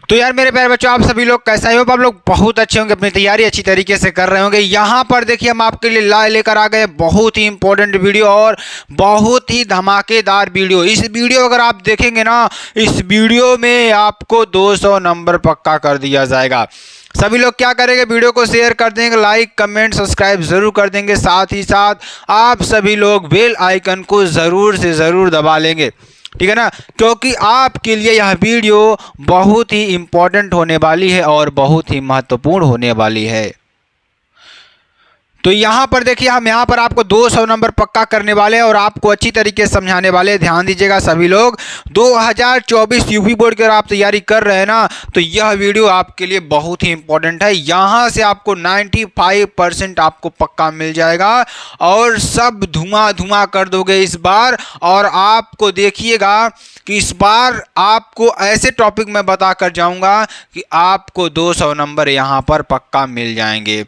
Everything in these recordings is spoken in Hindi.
तो यार मेरे प्यारे बच्चों, आप सभी लोग कैसा हो? आप लोग बहुत अच्छे होंगे, अपनी तैयारी अच्छी तरीके से कर रहे होंगे। यहाँ पर देखिए हम आपके लिए लेकर आ गए बहुत ही इंपॉर्टेंट वीडियो और बहुत ही धमाकेदार वीडियो। इस वीडियो अगर आप देखेंगे ना, इस वीडियो में आपको 200 नंबर पक्का कर दिया जाएगा। सभी लोग क्या करेंगे, वीडियो को शेयर कर देंगे, लाइक कमेंट सब्सक्राइब जरूर कर देंगे। साथ ही साथ आप सभी लोग बेल आइकन को ज़रूर से ज़रूर दबा लेंगे, ठीक है ना, क्योंकि आपके लिए यह वीडियो बहुत ही इम्पोर्टेंट होने वाली है और बहुत ही महत्वपूर्ण होने वाली है। तो यहाँ पर देखिए हम यहाँ पर आपको 200 नंबर पक्का करने वाले हैं और आपको अच्छी तरीके से समझाने वाले हैं। ध्यान दीजिएगा सभी लोग, 2024 यूपी बोर्ड की अगर आप तैयारी कर रहे हैं ना, तो यह वीडियो आपके लिए बहुत ही इंपॉर्टेंट है। यहाँ से आपको 95% आपको पक्का मिल जाएगा और सब धुआं कर दोगे इस बार। और आपको देखिएगा कि इस बार आपको ऐसे टॉपिक में बता कर जाऊँगा कि आपको 200 नंबर यहाँ पर पक्का मिल जाएंगे।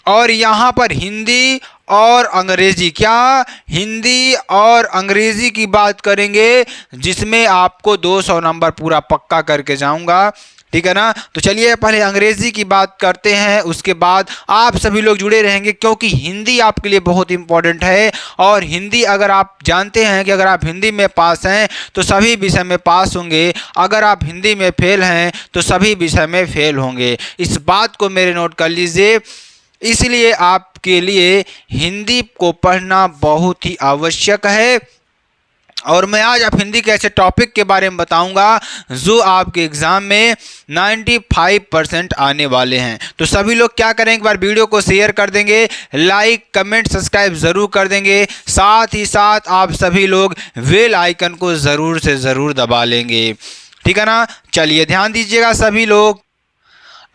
और यहाँ पर हिंदी और अंग्रेजी, क्या हिंदी और अंग्रेजी की बात करेंगे, जिसमें आपको 200 नंबर पूरा पक्का करके जाऊंगा, ठीक है ना। तो चलिए पहले अंग्रेजी की बात करते हैं, उसके बाद आप सभी लोग जुड़े रहेंगे, क्योंकि हिंदी आपके लिए बहुत इंपॉर्टेंट है। और हिंदी अगर आप जानते हैं कि अगर आप हिंदी में पास हैं तो सभी विषय में पास होंगे, अगर आप हिंदी में फेल हैं तो सभी विषय में फेल होंगे। इस बात को मेरे नोट कर लीजिए। इसलिए आपके लिए हिंदी को पढ़ना बहुत ही आवश्यक है। और मैं आज आप हिंदी के ऐसे टॉपिक के बारे में बताऊंगा जो आपके एग्ज़ाम में 95% आने वाले हैं। तो सभी लोग क्या करें, एक बार वीडियो को शेयर कर देंगे, लाइक कमेंट सब्सक्राइब ज़रूर कर देंगे। साथ ही साथ आप सभी लोग बेल आइकन को ज़रूर से ज़रूर दबा लेंगे, ठीक है ना। चलिए ध्यान दीजिएगा सभी लोग,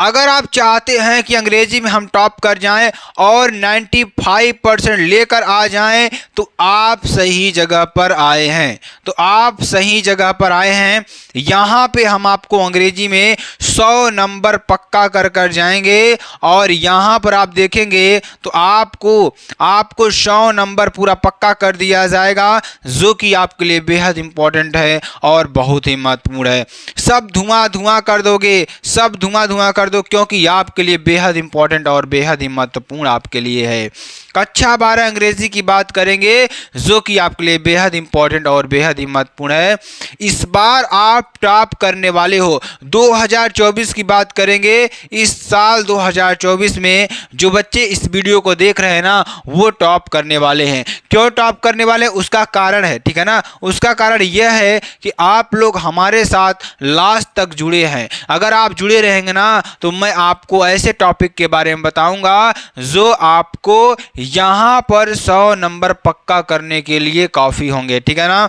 अगर आप चाहते हैं कि अंग्रेजी में हम टॉप कर जाएं और 95% लेकर आ जाएं, तो आप सही जगह पर आए हैं। तो आप सही जगह पर आए हैं। यहाँ पे हम आपको अंग्रेजी में 100 नंबर पक्का कर जाएंगे। और यहाँ पर आप देखेंगे तो आपको 100 नंबर पूरा पक्का कर दिया जाएगा, जो कि आपके लिए बेहद इंपॉर्टेंट है और बहुत ही महत्वपूर्ण है। सब धुआं कर दोगे, सब धुआं कर दो, क्योंकि आपके लिए बेहद इंपॉर्टेंट और बेहद ही महत्वपूर्ण आपके लिए है। कक्षा 12 अंग्रेजी की बात करेंगे, जो कि आपके लिए बेहद इंपॉर्टेंट और बेहद ही महत्वपूर्ण है। इस बार आप टॉप करने वाले हो। 2024 की बात करेंगे, इस साल 2024 में जो बच्चे इस वीडियो को देख रहे हैं ना, वो टॉप करने वाले हैं। क्यों टॉप करने वाले, उसका कारण है, ठीक है ना। उसका कारण यह है कि आप लोग हमारे साथ लास्ट तक जुड़े हैं। अगर आप जुड़े रहेंगे ना, तो मैं आपको ऐसे टॉपिक के बारे में बताऊंगा जो आपको यहाँ पर 100 नंबर पक्का करने के लिए काफ़ी होंगे, ठीक है ना।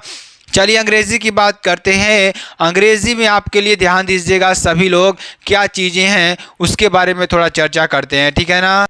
चलिए अंग्रेजी की बात करते हैं। अंग्रेजी में आपके लिए ध्यान दीजिएगा सभी लोग, क्या चीज़ें हैं उसके बारे में थोड़ा चर्चा करते हैं, ठीक है ना।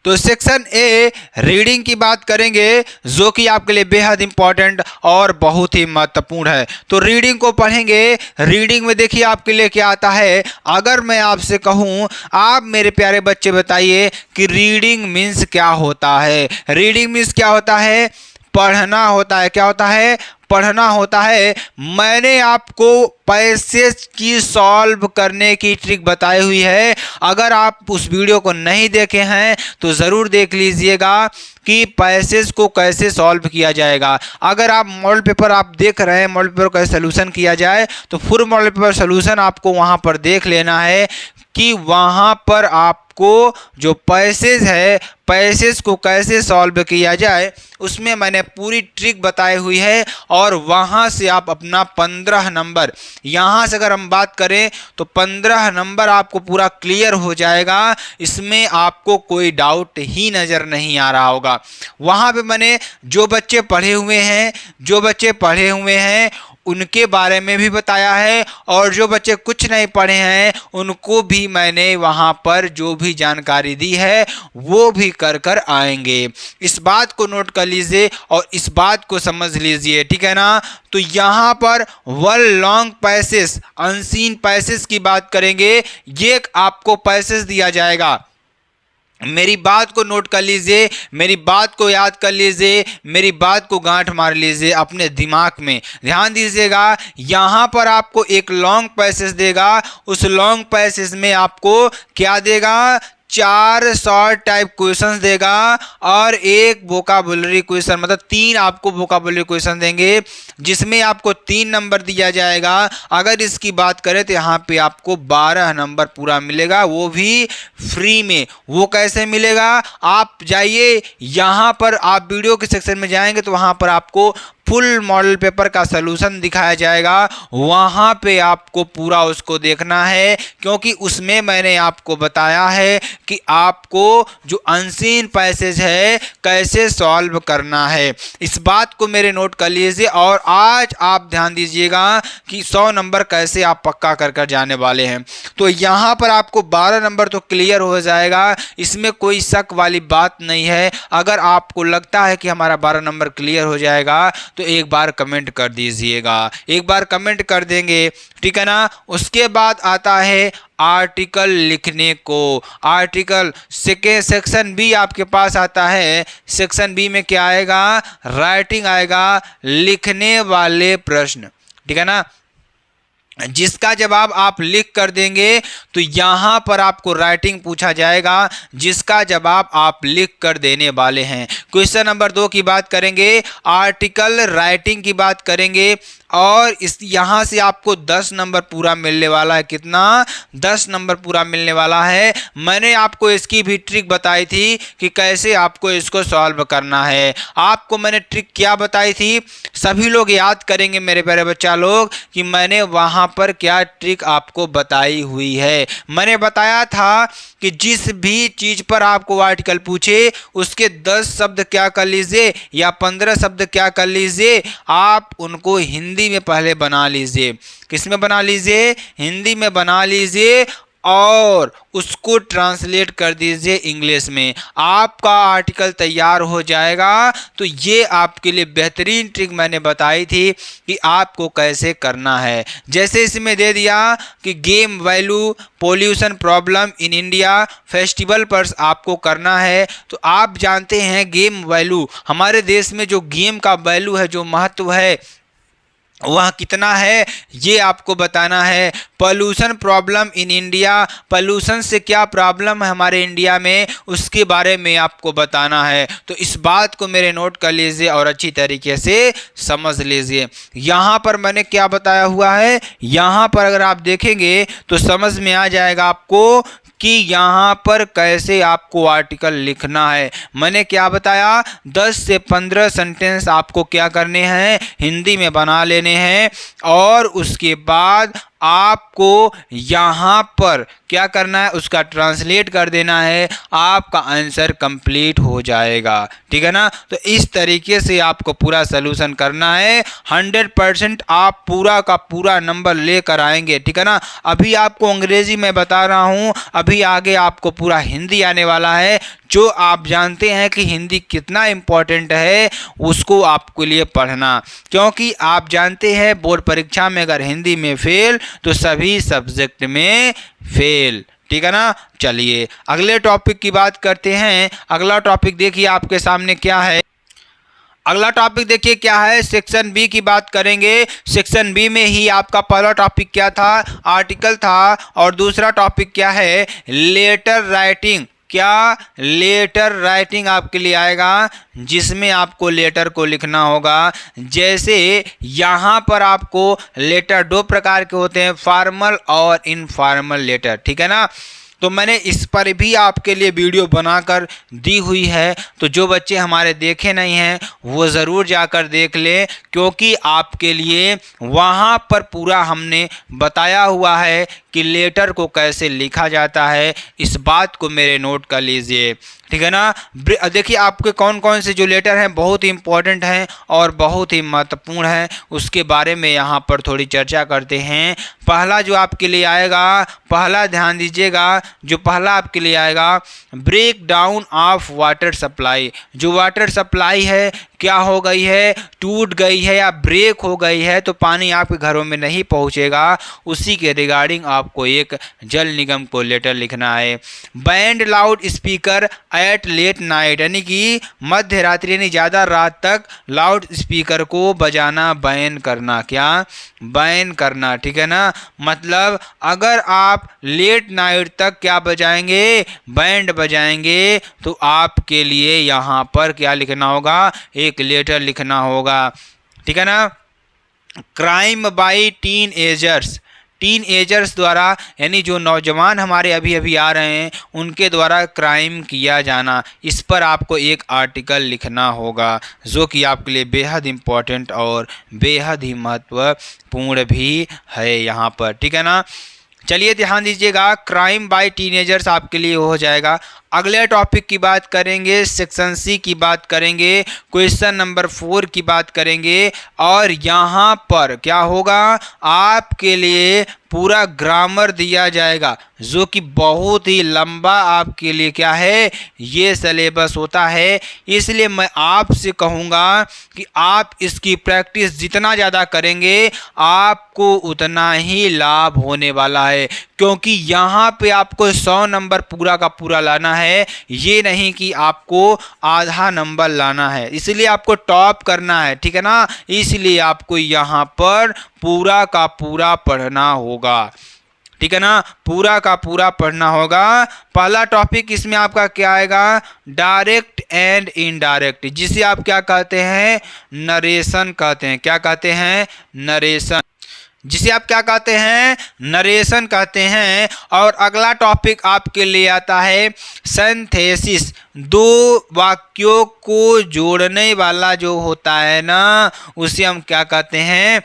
तो सेक्शन ए रीडिंग की बात करेंगे, जो कि आपके लिए बेहद इंपॉर्टेंट और बहुत ही महत्वपूर्ण है। तो रीडिंग को पढ़ेंगे। रीडिंग में देखिए आपके लिए क्या आता है। अगर मैं आपसे कहूं, आप मेरे प्यारे बच्चे बताइए कि रीडिंग मीन्स क्या होता है। रीडिंग मीन्स क्या होता है, पढ़ना होता है। क्या होता है, पढ़ना होता है। मैंने आपको पैसेज की सॉल्व करने की ट्रिक बताई हुई है। अगर आप उस वीडियो को नहीं देखे हैं तो ज़रूर देख लीजिएगा कि पैसेज को कैसे सॉल्व किया जाएगा। अगर आप मॉडल पेपर आप देख रहे हैं, मॉडल पेपर कैसे सोल्यूशन किया जाए, तो फुल मॉडल पेपर सोल्यूशन आपको वहाँ पर देख लेना है कि वहाँ पर आपको जो पैसेज है, पैसेज को कैसे सॉल्व किया जाए, उसमें मैंने पूरी ट्रिक बताई हुई है। और वहाँ से आप अपना 15 नंबर, यहाँ से अगर हम बात करें तो 15 नंबर आपको पूरा क्लियर हो जाएगा। इसमें आपको कोई डाउट ही नज़र नहीं आ रहा होगा। वहाँ पे मैंने जो बच्चे पढ़े हुए हैं उनके बारे में भी बताया है, और जो बच्चे कुछ नहीं पढ़े हैं उनको भी मैंने वहाँ पर जो भी जानकारी दी है वो भी कर आएंगे। इस बात को नोट कर लीजिए और इस बात को समझ लीजिए, ठीक है ना। तो यहाँ पर one long passage, unseen passage की बात करेंगे। ये आपको पैसेज दिया जाएगा, मेरी बात को नोट कर लीजिए, मेरी बात को याद कर लीजिए, मेरी बात को गांठ मार लीजिए अपने दिमाग में। ध्यान दीजिएगा, यहाँ पर आपको एक लॉन्ग पैसेज देगा, उस लॉन्ग पैसेज में आपको क्या देगा, 4 शॉर्ट टाइप क्वेश्चंस देगा और एक वोकाबुलरी क्वेश्चन, मतलब 3 आपको वोकाबुलरी क्वेश्चन देंगे जिसमें आपको 3 नंबर दिया जाएगा। अगर इसकी बात करें तो यहाँ पे आपको 12 नंबर पूरा मिलेगा, वो भी फ्री में। वो कैसे मिलेगा, आप जाइए यहाँ पर, आप वीडियो के सेक्शन में जाएंगे तो वहाँ पर आपको फुल मॉडल पेपर का सलूशन दिखाया जाएगा, वहाँ पे आपको पूरा उसको देखना है, क्योंकि उसमें मैंने आपको बताया है कि आपको जो अनसीन पैसेज है कैसे सॉल्व करना है। इस बात को मेरे नोट कर लीजिए और आज आप ध्यान दीजिएगा कि 100 नंबर कैसे आप पक्का कर कर जाने वाले हैं। तो यहाँ पर आपको 12 नंबर तो क्लियर हो जाएगा, इसमें कोई शक वाली बात नहीं है। अगर आपको लगता है कि हमारा 12 नंबर क्लियर हो जाएगा तो एक बार कमेंट कर दीजिएगा, एक बार कमेंट कर देंगे, ठीक है ना। उसके बाद आता है आर्टिकल लिखने को। आर्टिकल सेक्शन बी आपके पास आता है। सेक्शन बी में क्या आएगा, राइटिंग आएगा, लिखने वाले प्रश्न, ठीक है ना, जिसका जवाब आप लिख कर देंगे तो यहाँ पर आपको राइटिंग पूछा जाएगा, जिसका जवाब आप लिख कर देने वाले हैं। क्वेश्चन नंबर 2 की बात करेंगे, आर्टिकल राइटिंग की बात करेंगे और इस यहाँ से आपको 10 नंबर पूरा मिलने वाला है। कितना, 10 नंबर पूरा मिलने वाला है। मैंने आपको इसकी भी ट्रिक बताई थी कि कैसे आपको इसको सॉल्व करना है। आपको मैंने ट्रिक क्या बताई थी, सभी लोग याद करेंगे मेरे प्यारे बच्चा लोग कि मैंने वहाँ पर क्या ट्रिक आपको बताई हुई है। मैंने बताया था कि जिस भी चीज पर आपको आर्टिकल पूछे उसके 10 शब्द क्या कर लीजिए या 15 शब्द क्या कर लीजिए, आप उनको हिंदी में पहले बना लीजिए। किस में बना लीजिए, हिंदी में बना लीजिए और उसको ट्रांसलेट कर दीजिए इंग्लिश में। आपका आर्टिकल तैयार हो जाएगा। तो ये आपके लिए बेहतरीन ट्रिक मैंने बताई थी कि आपको कैसे करना है। जैसे इसमें दे दिया कि game value pollution problem in India festival पर आपको करना है। तो आप जानते हैं गेम वैल्यू, हमारे देश में जो गेम का वैल्यू है, जो महत्व है वह कितना है, ये आपको बताना है। Pollution problem in India, pollution से क्या प्रॉब्लम है हमारे इंडिया में, उसके बारे में आपको बताना है। तो इस बात को मेरे नोट कर लीजिए और अच्छी तरीके से समझ लीजिए। यहाँ पर मैंने क्या बताया हुआ है, यहाँ पर अगर आप देखेंगे तो समझ में आ जाएगा आपको कि यहाँ पर कैसे आपको आर्टिकल लिखना है। मैंने क्या बताया, 10 से 15 सेंटेंस आपको क्या करने हैं, हिंदी में बना लेने हैं और उसके बाद आपको यहाँ पर क्या करना है, उसका ट्रांसलेट कर देना है, आपका आंसर कंप्लीट हो जाएगा, ठीक है ना। तो इस तरीके से आपको पूरा सलूशन करना है। 100% आप पूरा का पूरा नंबर लेकर आएंगे, ठीक है ना। अभी आपको अंग्रेजी में बता रहा हूँ, अभी आगे आपको पूरा हिंदी आने वाला है। जो आप जानते हैं कि हिंदी कितना इम्पोर्टेंट है, उसको आपके लिए पढ़ना, क्योंकि आप जानते हैं बोर्ड परीक्षा में अगर हिंदी में फेल तो सभी सब्जेक्ट में फेल, ठीक है ना। चलिए अगले टॉपिक की बात करते हैं। अगला टॉपिक देखिए आपके सामने क्या है। अगला टॉपिक देखिए क्या है, सेक्शन बी की बात करेंगे। सेक्शन बी में ही आपका पहला टॉपिक क्या था, आर्टिकल था, और दूसरा टॉपिक क्या है, लेटर राइटिंग। क्या, लेटर राइटिंग आपके लिए आएगा, जिसमें आपको लेटर को लिखना होगा। जैसे यहाँ पर आपको लेटर 2 प्रकार के होते हैं, फॉर्मल और इनफॉर्मल लेटर, ठीक है ना। तो मैंने इस पर भी आपके लिए वीडियो बनाकर दी हुई है। तो जो बच्चे हमारे देखे नहीं हैं वो ज़रूर जाकर देख लें, क्योंकि आपके लिए वहाँ पर पूरा हमने बताया हुआ है कि लेटर को कैसे लिखा जाता है। इस बात को मेरे नोट कर लीजिए, ठीक है ना। देखिए आपके कौन कौन से जो लेटर हैं बहुत ही इंपॉर्टेंट हैं और बहुत ही महत्वपूर्ण हैं, उसके बारे में यहाँ पर थोड़ी चर्चा करते हैं। पहला जो आपके लिए आएगा, पहला ध्यान दीजिएगा, जो पहला आपके लिए आएगा, break down of water supply. जो वाटर सप्लाई है क्या हो गई है, टूट गई है या ब्रेक हो गई है तो पानी आपके घरों में नहीं पहुंचेगा। उसी के रिगार्डिंग आपको एक जल निगम को लेटर लिखना है। Band loud speaker at late night, यानी कि मध्य रात्रि यानी ज़्यादा रात तक लाउड स्पीकर को बजाना बैन करना, क्या बैन करना, ठीक है ना। मतलब अगर आप लेट नाइट तक क्या बजाएंगे, बैंड बजाएंगे, तो आपके लिए यहाँ पर क्या लिखना होगा, एक लेटर लिखना होगा, ठीक है ना। क्राइम बाय टीन एजर्स द्वारा, यानी जो नौजवान हमारे अभी अभी आ रहे हैं उनके द्वारा क्राइम किया जाना, इस पर आपको एक आर्टिकल लिखना होगा जो कि आपके लिए बेहद इम्पोर्टेंट और बेहद ही महत्वपूर्ण भी है यहाँ पर, ठीक है ना। चलिए ध्यान दीजिएगा, क्राइम बाय टीनेजर्स आपके लिए हो जाएगा। अगले टॉपिक की बात करेंगे, सेक्शन सी की बात करेंगे, क्वेश्चन नंबर 4 की बात करेंगे। और यहाँ पर क्या होगा, आपके लिए पूरा ग्रामर दिया जाएगा जो कि बहुत ही लंबा आपके लिए क्या है, ये सिलेबस होता है। इसलिए मैं आपसे कहूँगा कि आप इसकी प्रैक्टिस जितना ज़्यादा करेंगे आपको उतना ही लाभ होने वाला है, क्योंकि यहाँ पे आपको 100 नंबर पूरा का पूरा लाना है, ये नहीं कि आपको आधा नंबर लाना है। इसलिए आपको टॉप करना है, ठीक है ना। इसलिए आपको यहाँ पर पूरा का पूरा पढ़ना होगा, ठीक है ना, पूरा का पूरा पढ़ना होगा। पहला टॉपिक इसमें आपका क्या आएगा, डायरेक्ट एंड इनडायरेक्ट, जिसे आप क्या कहते हैं, नरेशन कहते हैं। क्या कहते हैं, नरेशन, जिसे आप क्या कहते हैं, नरेशन कहते हैं। और अगला टॉपिक आपके लिए आता है सिंथेसिस, दो वाक्यों को जोड़ने वाला जो होता है ना, उसे हम क्या कहते हैं,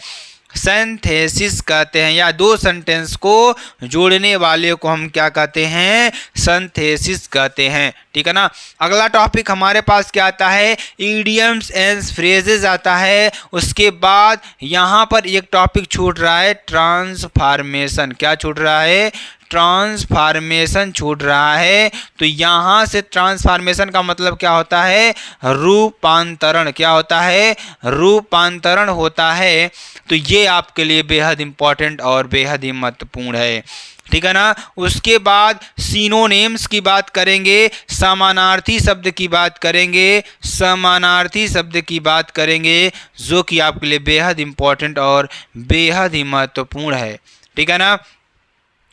सिंथेसिस कहते हैं, या दो सेंटेंस को जोड़ने वाले को हम क्या कहते हैं, सिंथेसिस कहते हैं, ठीक है ना। अगला टॉपिक हमारे पास क्या आता है, इडियम्स एंड फ्रेजेस आता है। उसके बाद यहाँ पर एक टॉपिक छूट रहा है, ट्रांसफॉर्मेशन। क्या छूट रहा है, ट्रांसफॉर्मेशन छूट रहा है। तो यहाँ से ट्रांसफॉर्मेशन का मतलब क्या होता है, रूपांतरण। क्या होता है, रूपांतरण होता है। तो ये आपके लिए बेहद इंपॉर्टेंट और बेहद ही महत्वपूर्ण है, ठीक है ना। उसके बाद सिनोनिम्स की बात करेंगे, समानार्थी शब्द की बात करेंगे, समानार्थी शब्द की बात करेंगे, जो कि आपके लिए बेहद इंपॉर्टेंट और बेहद ही महत्वपूर्ण है, ठीक है ना।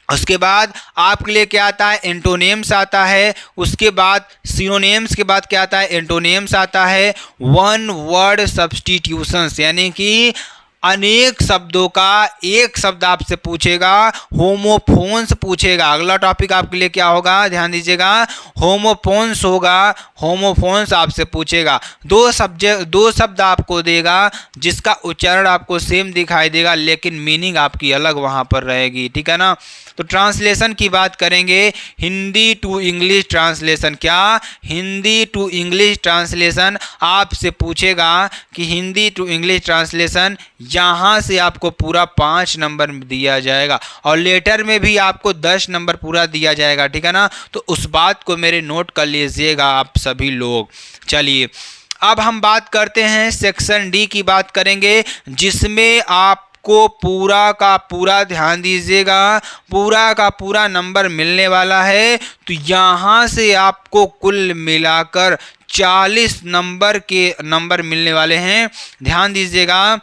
उसके बाद आपके लिए क्या आता है, एंटोनिम्स आता है। उसके बाद सिनोनिम्स के बाद क्या आता है, एंटोनिम्स आता है। वन वर्ड सब्स्टिट्यूशंस, यानी कि अनेक शब्दों का एक शब्द आपसे पूछेगा, होमोफोन्स पूछेगा। अगला टॉपिक आपके लिए क्या होगा, ध्यान दीजिएगा, होमोफोन्स होगा। होमोफोन्स आपसे पूछेगा, दो शब्द आपको देगा जिसका उच्चारण आपको सेम दिखाई देगा लेकिन मीनिंग आपकी अलग वहाँ पर रहेगी, ठीक है ना। तो ट्रांसलेशन की बात करेंगे, हिंदी टू इंग्लिश ट्रांसलेशन। क्या, हिंदी टू इंग्लिश ट्रांसलेशन आपसे पूछेगा कि हिंदी टू इंग्लिश ट्रांसलेशन, यहाँ से आपको पूरा 5 नंबर दिया जाएगा और लेटर में भी आपको 10 नंबर पूरा दिया जाएगा, ठीक है ना। तो उस बात को मेरे नोट कर लीजिएगा आप सभी लोग। चलिए अब हम बात करते हैं सेक्शन डी की बात करेंगे, जिसमें आप को पूरा का पूरा, ध्यान दीजिएगा, पूरा का पूरा नंबर मिलने वाला है। तो यहाँ से आपको कुल मिलाकर 40 नंबर मिलने वाले हैं, ध्यान दीजिएगा।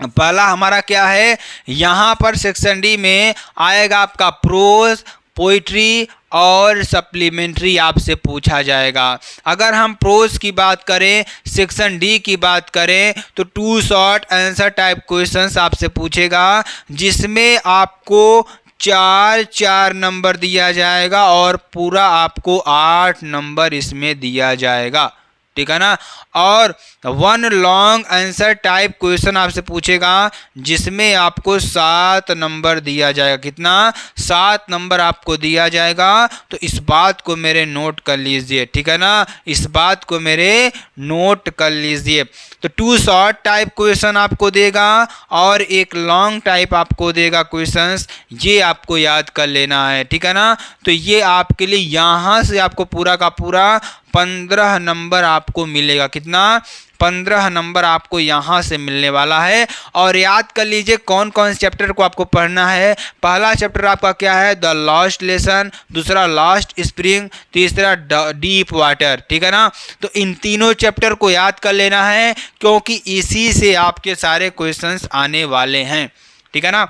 पहला हमारा क्या है, यहाँ पर सेक्शन डी में आएगा आपका प्रोज, पोइट्री और सप्लीमेंट्री आपसे पूछा जाएगा। अगर हम प्रोज की बात करें, सेक्शन डी की बात करें, तो 2 शॉर्ट आंसर टाइप क्वेश्चंस आपसे पूछेगा, जिसमें आपको 4 नंबर दिया जाएगा और पूरा आपको 8 नंबर इसमें दिया जाएगा, ठीक है ना। और 1 लॉन्ग आंसर टाइप क्वेश्चन आपसे पूछेगा, जिसमें आपको 7 नंबर दिया जाएगा। कितना, 7 नंबर आपको दिया जाएगा। तो इस बात को मेरे नोट कर लीजिए, ठीक है ना, इस बात को मेरे नोट कर लीजिए। तो 2 शॉर्ट टाइप क्वेश्चन आपको देगा और 1 लॉन्ग टाइप आपको देगा क्वेश्चंस, ये आपको याद कर लेना है, ठीक है ना। तो ये आपके लिए यहाँ से आपको पूरा का पूरा 15 नंबर आपको मिलेगा। कितना? 15 नंबर आपको यहाँ से मिलने वाला है। और याद कर लीजिए कौन कौन से चैप्टर को आपको पढ़ना है। पहला चैप्टर आपका क्या है? द लास्ट लेसन, दूसरा लास्ट स्प्रिंग, तीसरा डीप वाटर। ठीक है ना? तो इन तीनों चैप्टर को याद कर लेना है, क्योंकि इसी से आपके सारे क्वेश्चंस आने वाले हैं। ठीक है ना?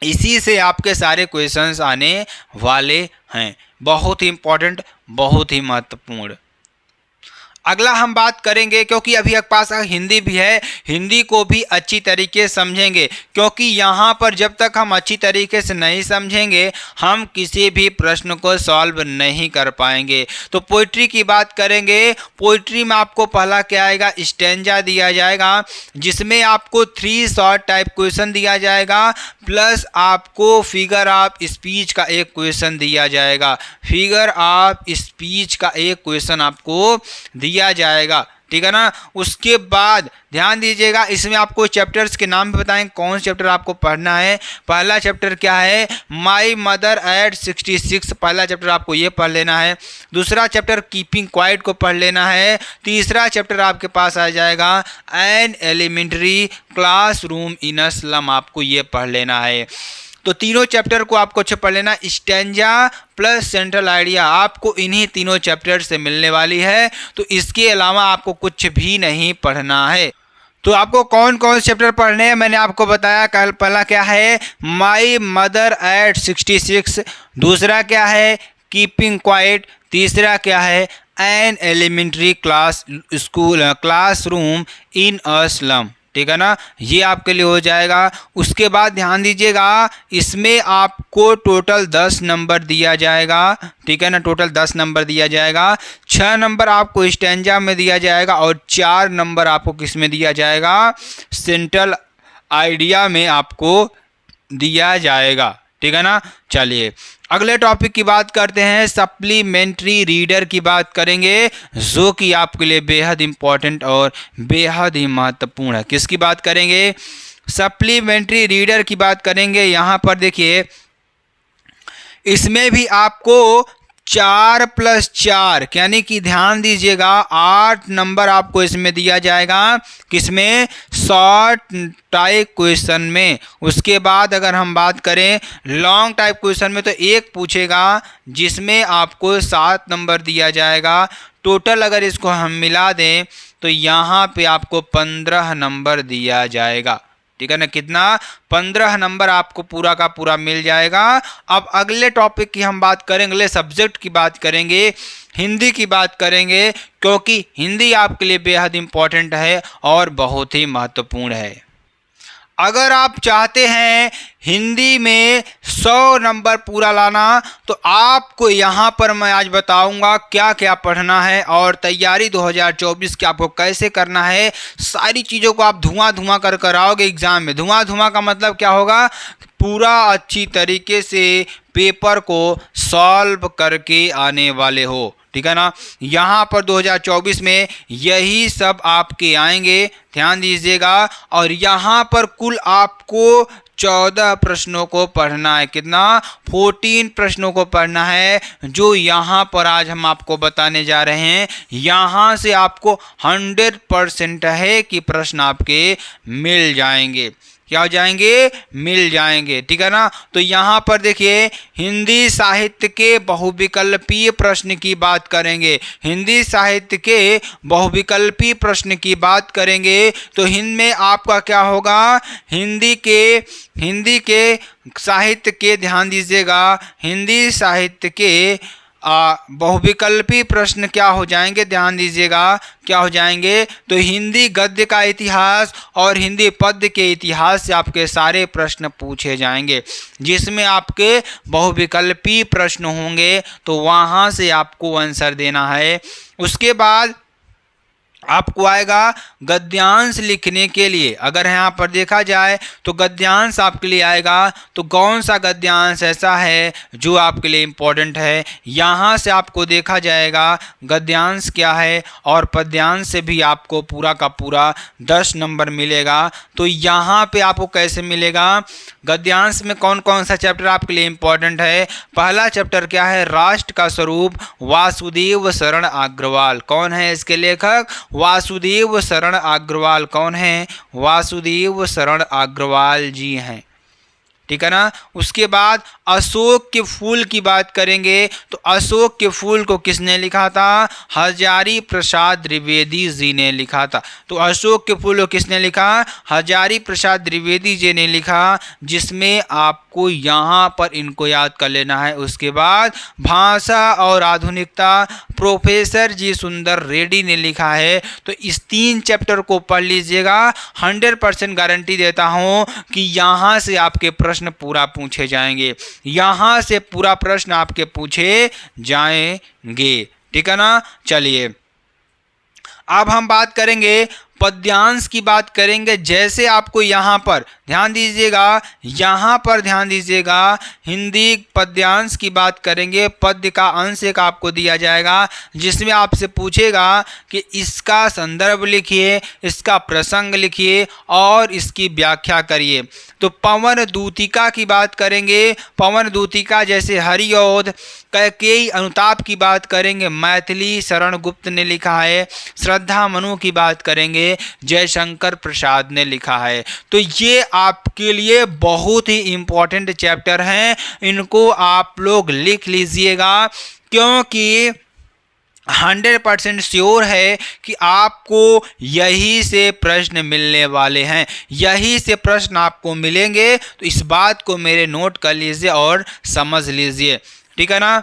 इसी से आपके सारे क्वेश्चंस आने वाले हैं। बहुत ही इंपॉर्टेंट, बहुत ही महत्वपूर्ण। अगला हम बात करेंगे, क्योंकि अभी आपके पास हिंदी भी है, हिंदी को भी अच्छी तरीके से समझेंगे, क्योंकि यहाँ पर जब तक हम अच्छी तरीके से नहीं समझेंगे हम किसी भी प्रश्न को सॉल्व नहीं कर पाएंगे। तो पोइट्री की बात करेंगे। पोइट्री में आपको पहला क्या आएगा? स्टैंजा दिया जाएगा, जिसमें आपको 3 शॉर्ट टाइप क्वेश्चन दिया जाएगा, प्लस आपको फिगर ऑफ स्पीच का एक क्वेश्चन दिया जाएगा। फिगर ऑफ स्पीच का एक क्वेश्चन आपको दिया जाएगा। ठीक है ना? उसके बाद ध्यान दीजिएगा, इसमें आपको चैप्टर्स के नाम भी बताएंगे कौन सा चैप्टर आपको पढ़ना है। पहला चैप्टर क्या है? My mother at 66। पहला चैप्टर आपको ये पढ़ लेना है। दूसरा चैप्टर कीपिंग क्वाइट को पढ़ लेना है। तीसरा चैप्टर आपके पास आ जाएगा an elementary classroom in a slum, आपको ये पढ़ लेना है। तो तीनों चैप्टर को आपको अच्छा पढ़ लेना। स्टैंजा प्लस सेंट्रल आइडिया आपको इन्हीं तीनों चैप्टर से मिलने वाली है। तो इसके अलावा आपको कुछ भी नहीं पढ़ना है। तो आपको कौन कौन से चैप्टर पढ़ने हैं मैंने आपको बताया। कल पहला क्या है? My mother at 66। दूसरा क्या है? Keeping quiet. तीसरा क्या है? An elementary classroom in a slum. ठीक है ना? ये आपके लिए हो जाएगा। उसके बाद ध्यान दीजिएगा, इसमें आपको टोटल 10 नंबर दिया जाएगा। ठीक है ना? टोटल 10 नंबर दिया जाएगा। 6 नंबर आपको स्टैंजा में दिया जाएगा और 4 नंबर आपको किस में दिया जाएगा? सेंट्रल आइडिया में आपको दिया जाएगा। ठीक है ना? चलिए अगले टॉपिक की बात करते हैं। सप्लीमेंट्री रीडर की बात करेंगे, जो कि आपके लिए बेहद इंपॉर्टेंट और बेहद ही महत्वपूर्ण है। किसकी बात करेंगे? सप्लीमेंट्री रीडर की बात करेंगे। यहाँ पर देखिए, इसमें भी आपको 4 + 4 यानी कि ध्यान दीजिएगा 8 नंबर आपको इसमें दिया जाएगा। किसमें? शॉर्ट टाइप क्वेश्चन में। उसके बाद अगर हम बात करें लॉन्ग टाइप क्वेश्चन में, तो एक पूछेगा जिसमें आपको 7 नंबर दिया जाएगा। टोटल अगर इसको हम मिला दें तो यहाँ पे आपको 15 नंबर दिया जाएगा। ठीक है ना? कितना? 15 नंबर आपको पूरा का पूरा मिल जाएगा। अब अगले टॉपिक की हम बात करेंगे, अगले सब्जेक्ट की बात करेंगे, हिंदी की बात करेंगे, क्योंकि हिंदी आपके लिए बेहद इंपॉर्टेंट है और बहुत ही महत्वपूर्ण है। अगर आप चाहते हैं हिंदी में 100 नंबर पूरा लाना, तो आपको यहाँ पर मैं आज बताऊंगा क्या क्या पढ़ना है और तैयारी 2024 की आपको कैसे करना है। सारी चीज़ों को आप धुआं कर कर आओगे एग्ज़ाम में। धुआं का मतलब क्या होगा? पूरा अच्छी तरीके से पेपर को सॉल्व करके आने वाले हो। ठीक है ना? यहाँ पर 2024 में यही सब आपके आएंगे, ध्यान दीजिएगा। और यहाँ पर कुल आपको 14 प्रश्नों को पढ़ना है। कितना? 14 प्रश्नों को पढ़ना है, जो यहाँ पर आज हम आपको बताने जा रहे हैं। यहाँ से आपको 100% है कि प्रश्न आपके मिल जाएंगे। क्या हो जाएंगे? मिल जाएंगे। ठीक है ना? तो यहाँ पर देखिए, हिंदी साहित्य के बहुविकल्पीय प्रश्न की बात करेंगे। हिंदी साहित्य के बहुविकल्पीय प्रश्न की बात करेंगे तो हिंद में आपका क्या होगा? हिंदी के साहित्य के, ध्यान दीजिएगा, हिंदी साहित्य के बहुविकल्पी प्रश्न क्या हो जाएंगे? ध्यान दीजिएगा, क्या हो जाएंगे? तो हिंदी गद्य का इतिहास और हिंदी पद्य के इतिहास से आपके सारे प्रश्न पूछे जाएंगे, जिसमें आपके बहुविकल्पी प्रश्न होंगे, तो वहाँ से आपको आंसर देना है। उसके बाद आपको आएगा गद्यांश लिखने के लिए। अगर यहाँ पर देखा जाए तो गद्यांश आपके लिए आएगा, तो कौन सा गद्यांश ऐसा है जो आपके लिए इम्पोर्टेंट है, यहाँ से आपको देखा जाएगा गद्यांश क्या है, और पद्यांश से भी आपको पूरा का पूरा 10 नंबर मिलेगा। तो यहाँ पे आपको कैसे मिलेगा, गद्यांश में कौन कौन सा चैप्टर आपके लिए इम्पोर्टेंट है। पहला चैप्टर क्या है, राष्ट्र का स्वरूप, वासुदेव शरण अग्रवाल। कौन है इसके लेखक, वासुदेव शरण अग्रवाल। कौन है, वासुदेव शरण अग्रवाल जी हैं, ठीक है ना। उसके बाद अशोक के फूल की बात करेंगे, तो अशोक के फूल को किसने लिखा था, हजारी प्रसाद द्विवेदी जी ने लिखा था। तो अशोक के फूल को किसने लिखा, हजारी प्रसाद द्विवेदी जी ने लिखा, जिसमें आपको यहाँ पर इनको याद कर लेना है। उसके बाद भाषा और आधुनिकता, प्रोफेसर जी सुंदर रेड्डी ने लिखा है। तो इस 3 चैप्टर को पढ़ लीजिएगा, 100% गारंटी देता हूँ कि यहाँ से आपके प्रश्न पूरा पूछे जाएंगे, यहाँ से पूरा प्रश्न आपके पूछे जाएंगे, ठीक है ना। चलिए अब हम बात करेंगे पद्यांश की बात करेंगे। जैसे आपको यहाँ पर ध्यान दीजिएगा, यहाँ पर ध्यान दीजिएगा, हिंदी पद्यांश की बात करेंगे। पद्य का अंश एक आपको दिया जाएगा, जिसमें आपसे पूछेगा कि इसका संदर्भ लिखिए, इसका प्रसंग लिखिए और इसकी व्याख्या करिए। तो पवन दूतिका की बात करेंगे, पवन दूतिका जैसे हरिऔध, कैकेयी अनुताप की बात करेंगे, मैथिली शरण गुप्त ने लिखा है। श्रद्धा मनु की बात करेंगे, जयशंकर प्रसाद ने लिखा है। तो ये आपके लिए बहुत ही इंपॉर्टेंट चैप्टर हैं, इनको आप लोग लिख लीजिएगा, क्योंकि 100% श्योर है कि आपको यही से प्रश्न मिलने वाले हैं, यही से प्रश्न आपको मिलेंगे। तो इस बात को मेरे नोट कर लीजिए और समझ लीजिए, ठीक है ना।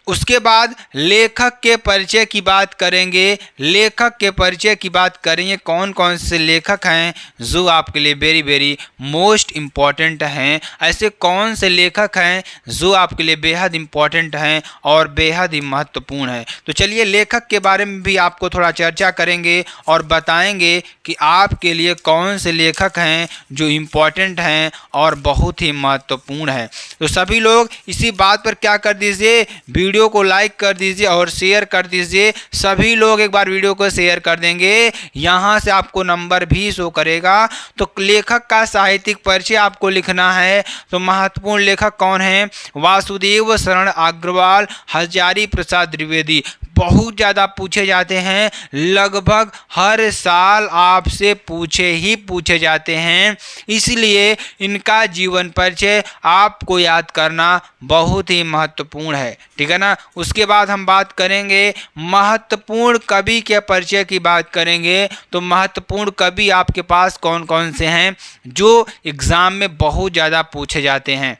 उसके बाद लेखक के परिचय की बात करेंगे, लेखक के परिचय की बात करेंगे, कौन कौन से लेखक हैं जो आपके लिए वेरी वेरी मोस्ट इम्पॉर्टेंट हैं, ऐसे कौन से लेखक हैं जो आपके लिए बेहद इम्पॉर्टेंट हैं और बेहद ही महत्वपूर्ण है। तो चलिए लेखक के बारे में भी आपको थोड़ा चर्चा करेंगे और बताएंगे कि आपके लिए कौन से लेखक हैं जो इम्पॉर्टेंट हैं और बहुत ही महत्वपूर्ण है। तो सभी लोग इसी बात पर क्या कर दीजिए, वीडियो को लाइक कर दीजिए और शेयर कर दीजिए। सभी लोग एक बार वीडियो को शेयर कर देंगे, यहाँ से आपको नंबर भी शो करेगा। तो लेखक का साहित्यिक परिचय आपको लिखना है। तो महत्वपूर्ण लेखक कौन है, वासुदेव शरण अग्रवाल, हजारी प्रसाद द्विवेदी। बहुत ज़्यादा पूछे जाते हैं, लगभग हर साल आपसे पूछे जाते हैं, इसलिए इनका जीवन परिचय आपको याद करना बहुत ही महत्वपूर्ण है, ठीक है ना। उसके बाद हम बात करेंगे महत्वपूर्ण कवि के परिचय की बात करेंगे। तो महत्वपूर्ण कवि आपके पास कौन कौन से हैं जो एग्ज़ाम में बहुत ज़्यादा पूछे जाते हैं,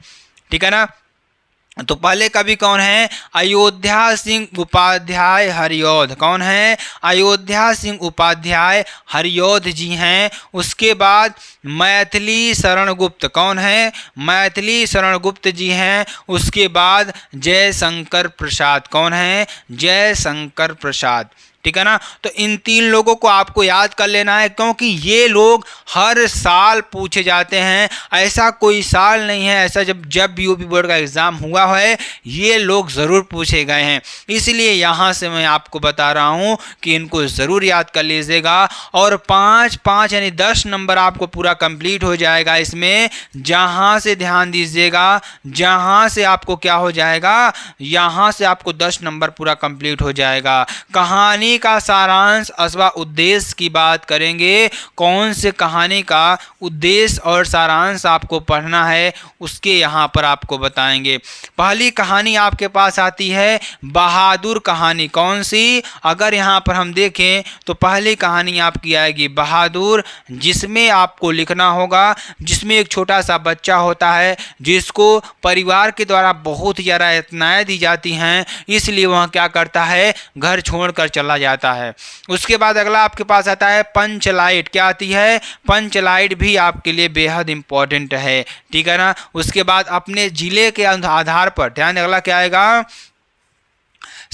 ठीक है ना। तो पहले कवि कौन है, अयोध्या सिंह उपाध्याय हरिऔध। कौन है, अयोध्या सिंह उपाध्याय हरिऔध जी हैं। उसके बाद मैथिली शरण गुप्त। कौन है, मैथिली शरण गुप्त जी हैं। उसके बाद जयशंकर प्रसाद। कौन है, जयशंकर प्रसाद, ठीक है ना। तो इन 3 लोगों को आपको याद कर लेना है, क्योंकि ये लोग हर साल पूछे जाते हैं। ऐसा कोई साल नहीं है ऐसा जब भी यूपी बोर्ड का एग्ज़ाम हुआ है ये लोग ज़रूर पूछे गए हैं। इसलिए यहाँ से मैं आपको बता रहा हूँ कि इनको ज़रूर याद कर लीजिएगा। और 5 यानी 10 नंबर आपको पूरा कंप्लीट हो जाएगा इसमें। जहाँ से ध्यान दीजिएगा, जहाँ से आपको क्या हो जाएगा, यहाँ से आपको 10 नंबर पूरा कंप्लीट हो जाएगा। कहानी का सारांश अथवा उद्देश्य की बात करेंगे, कौन से कहानी का उद्देश्य और सारांश आपको पढ़ना है उसके यहाँ पर आपको बताएंगे। पहली कहानी आपके पास आती है बहादुर कहानी। कौन सी, अगर यहाँ पर हम देखें तो पहली कहानी आपकी आएगी बहादुर, जिसमें आपको लिखना होगा, जिसमें एक छोटा सा बच्चा होता है जिसको परिवार के द्वारा बहुत ज़्यादा यातनाएं दी जाती हैं, इसलिए वह क्या करता है, घर छोड़कर चला जाता है। उसके बाद अगला आपके पास आता है पंचलाइट। क्या आती है, पंचलाइट भी आपके लिए बेहद इंपॉर्टेंट है, ठीक है ना। उसके बाद अपने जिले के आधार पर ध्यान, अगला क्या आएगा,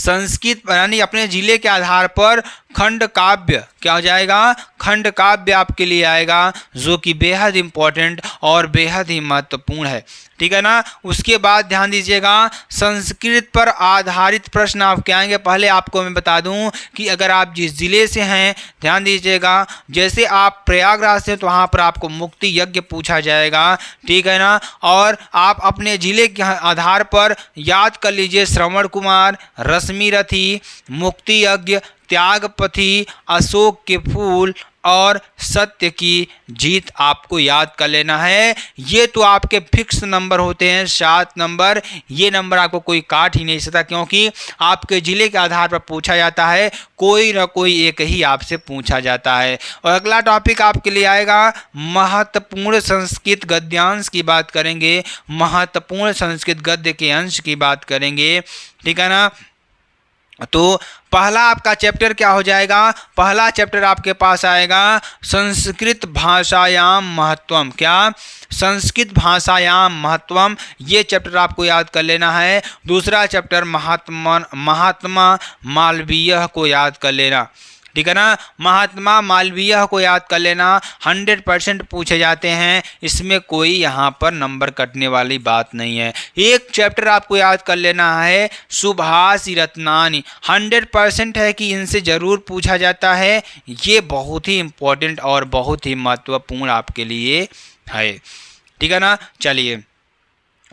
संस्कृत यानी अपने जिले के आधार पर खंड काव्य क्या हो जाएगा, खंड काव्य आपके लिए आएगा, जो कि बेहद इंपॉर्टेंट और बेहद ही महत्वपूर्ण है, ठीक है ना। उसके बाद ध्यान दीजिएगा, संस्कृत पर आधारित प्रश्न आपके आएंगे। पहले आपको मैं बता दूं कि अगर आप जिस जिले से हैं, ध्यान दीजिएगा, जैसे आप प्रयागराज से तो वहाँ पर आपको मुक्ति यज्ञ पूछा जाएगा, ठीक है ना। और आप अपने जिले के आधार पर याद कर लीजिए, श्रवण कुमार, रश्मि रथी, मुक्ति यज्ञ, त्यागपथी, अशोक के फूल और सत्य की जीत आपको याद कर लेना है। ये तो आपके फिक्स नंबर होते हैं 7 नंबर। ये नंबर आपको कोई काट ही नहीं सकता, क्योंकि आपके ज़िले के आधार पर पूछा जाता है, कोई ना कोई एक ही आपसे पूछा जाता है। और अगला टॉपिक आपके लिए आएगा महत्वपूर्ण संस्कृत गद्यांश की बात करेंगे, महत्वपूर्ण संस्कृत गद्य के अंश की बात करेंगे, ठीक है ना। तो पहला आपका चैप्टर क्या हो जाएगा, पहला चैप्टर आपके पास आएगा संस्कृत भाषायाम महत्वम। क्या, संस्कृत भाषायाम महत्वम, ये चैप्टर आपको याद कर लेना है। दूसरा चैप्टर महात्मा मालवीय को याद कर लेना, ठीक है ना। महात्मा मालवीय को याद कर लेना, 100% पूछे जाते हैं, इसमें कोई यहाँ पर नंबर कटने वाली बात नहीं है। एक चैप्टर आपको याद कर लेना है सुभाषी रत्नानी, 100% है कि इनसे ज़रूर पूछा जाता है। ये बहुत ही इम्पोर्टेंट और बहुत ही महत्वपूर्ण आपके लिए है, ठीक है ना। चलिए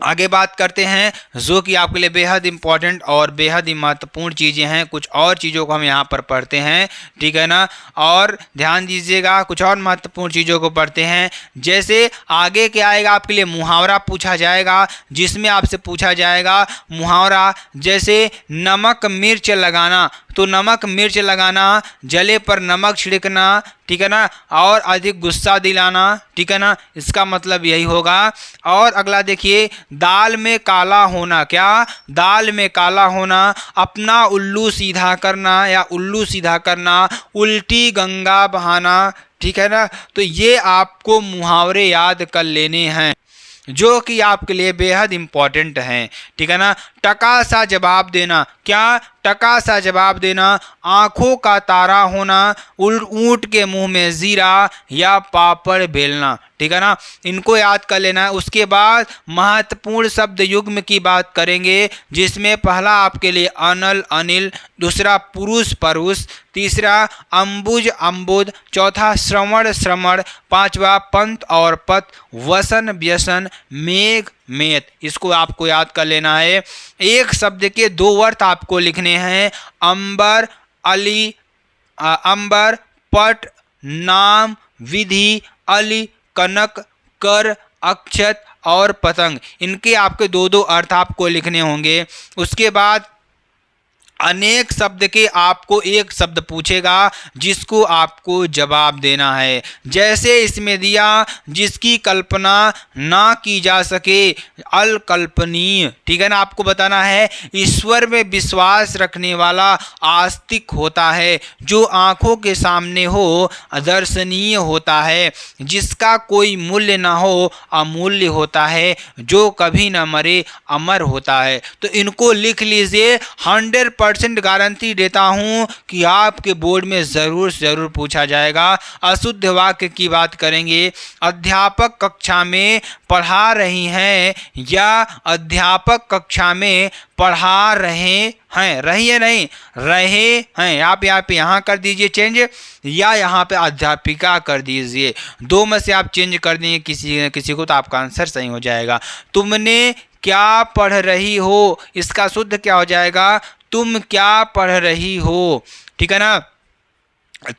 आगे बात करते हैं, जो कि आपके लिए बेहद इंपॉर्टेंट और बेहद ही महत्वपूर्ण चीज़ें हैं। कुछ और चीज़ों को हम यहाँ पर पढ़ते हैं, ठीक है ना। और ध्यान दीजिएगा, कुछ और महत्वपूर्ण चीज़ों को पढ़ते हैं। जैसे आगे क्या आएगा, आपके लिए मुहावरा पूछा जाएगा, जिसमें आपसे पूछा जाएगा मुहावरा, जैसे नमक मिर्च लगाना, तो नमक मिर्च लगाना, जले पर नमक छिड़कना, ठीक है ना, और अधिक गुस्सा दिलाना, ठीक है ना, इसका मतलब यही होगा। और अगला देखिए, दाल में काला होना, क्या, दाल में काला होना, अपना उल्लू सीधा करना या उल्लू सीधा करना, उल्टी गंगा बहाना, ठीक है ना। तो ये आपको मुहावरे याद कर लेने हैं, जो कि आपके लिए बेहद इंपॉर्टेंट हैं, ठीक है ना। टका सा जवाब देना, क्या, टका सा जवाब देना, आंखों का तारा होना, ऊंट के मुंह में जीरा या पापड़ बेलना, ठीक है ना, इनको याद कर लेना है। उसके बाद महत्वपूर्ण शब्द युग्म की बात करेंगे, जिसमें पहला आपके लिए अनल अनिल, दूसरा पुरुष परुष, तीसरा अंबुज अंबुद, चौथा श्रवण श्रमण, पांचवा पंत और पत, वसन व्यसन, मेघ मेत, इसको आपको याद कर लेना है। एक शब्द के 2 अर्थ आपको लिखने हैं, अंबर अली, अंबर पट, नाम, विधि, अली कनक, कर, अक्षत और पतंग, इनके आपके 2-2 अर्थ आपको लिखने होंगे। उसके बाद अनेक शब्द के आपको एक शब्द पूछेगा, जिसको आपको जवाब देना है। जैसे इसमें दिया, जिसकी कल्पना ना की जा सके, अकल्पनीय, ठीक है ना। आपको बताना है ईश्वर में विश्वास रखने वाला आस्तिक होता है, जो आंखों के सामने हो अदर्शनीय होता है, जिसका कोई मूल्य ना हो अमूल्य होता है, जो कभी न मरे अमर होता है। तो इनको लिख लीजिए, 100% गारंटी देता हूं कि आपके बोर्ड में जरूर से जरूर पूछा जाएगा। अशुद्ध वाक्य की बात करेंगे, अध्यापक कक्षा में पढ़ा रही हैं या अध्यापक कक्षा में पढ़ा रहे हैं, रही है नहीं, रहे हैं, आप यहाँ कर दीजिए चेंज, या यहाँ पे अध्यापिका कर दीजिए, 2 में से आप चेंज कर देंगे किसी को, तो आपका आंसर सही हो जाएगा। तुमने क्या पढ़ रही हो, इसका शुद्ध क्या हो जाएगा, तुम क्या पढ़ रही हो, ठीक है ना।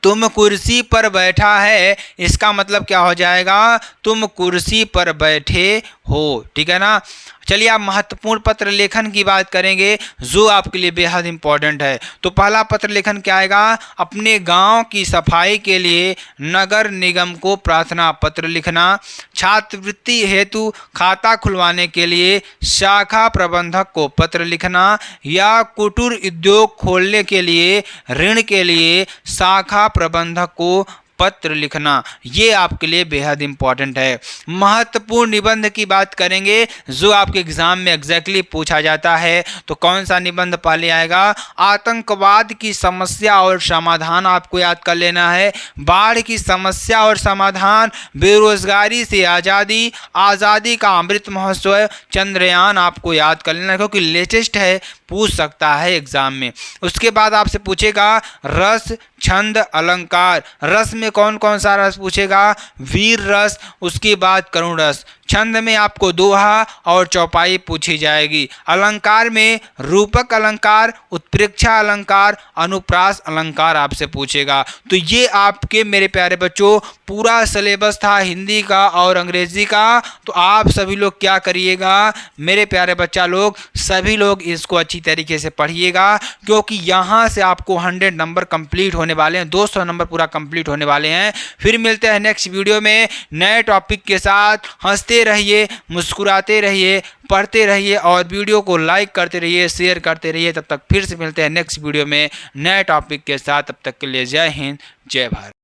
तुम कुर्सी पर बैठा है, इसका मतलब क्या हो जाएगा, तुम कुर्सी पर बैठे हो, ठीक है ना। चलिए आप महत्वपूर्ण पत्र लेखन की बात करेंगे, जो आपके लिए बेहद इंपॉर्टेंट है। तो पहला पत्र लेखन क्या आएगा, अपने गांव की सफाई के लिए नगर निगम को प्रार्थना पत्र लिखना, छात्रवृत्ति हेतु खाता खुलवाने के लिए शाखा प्रबंधक को पत्र लिखना, या कुटीर उद्योग खोलने के लिए ऋण के लिए शाखा प्रबंधक को पत्र लिखना, ये आपके लिए बेहद इंपॉर्टेंट है। महत्वपूर्ण निबंध की बात करेंगे जो आपके एग्जाम में एग्जैक्टली पूछा जाता है, तो कौन सा निबंध पहले आएगा? आतंकवाद की समस्या और समाधान आपको याद कर लेना है, बाढ़ की समस्या और समाधान, बेरोजगारी से आज़ादी, आज़ादी का अमृत महोत्सव, चंद्रयान आपको याद कर लेना क्योंकि लेटेस्ट है, पूछ सकता है एग्जाम में। उसके बाद आपसे पूछेगा रस, छंद, अलंकार। रस में कौन कौन सा रस पूछेगा? वीर रस, उसके बाद करुण रस। छंद में आपको दोहा और चौपाई पूछी जाएगी। अलंकार में रूपक अलंकार, उत्प्रेक्षा अलंकार, अनुप्रास अलंकार आपसे पूछेगा। तो ये आपके मेरे प्यारे बच्चों पूरा सिलेबस था हिंदी का और अंग्रेजी का। तो आप सभी लोग क्या करिएगा मेरे प्यारे बच्चा लोग, सभी लोग इसको अच्छी तरीके से पढ़िएगा क्योंकि यहाँ से आपको 100 नंबर कंप्लीट होने वाले हैं, 200 नंबर पूरा कंप्लीट होने वाले हैं। फिर मिलते हैं नेक्स्ट वीडियो में नए टॉपिक के साथ। हंसते रहिए, मुस्कुराते रहिए, पढ़ते रहिए और वीडियो को लाइक करते रहिए, शेयर करते रहिए। तब तक फिर से मिलते हैं नेक्स्ट वीडियो में नए टॉपिक के साथ। तब तक के लिए जय हिंद, जय भारत।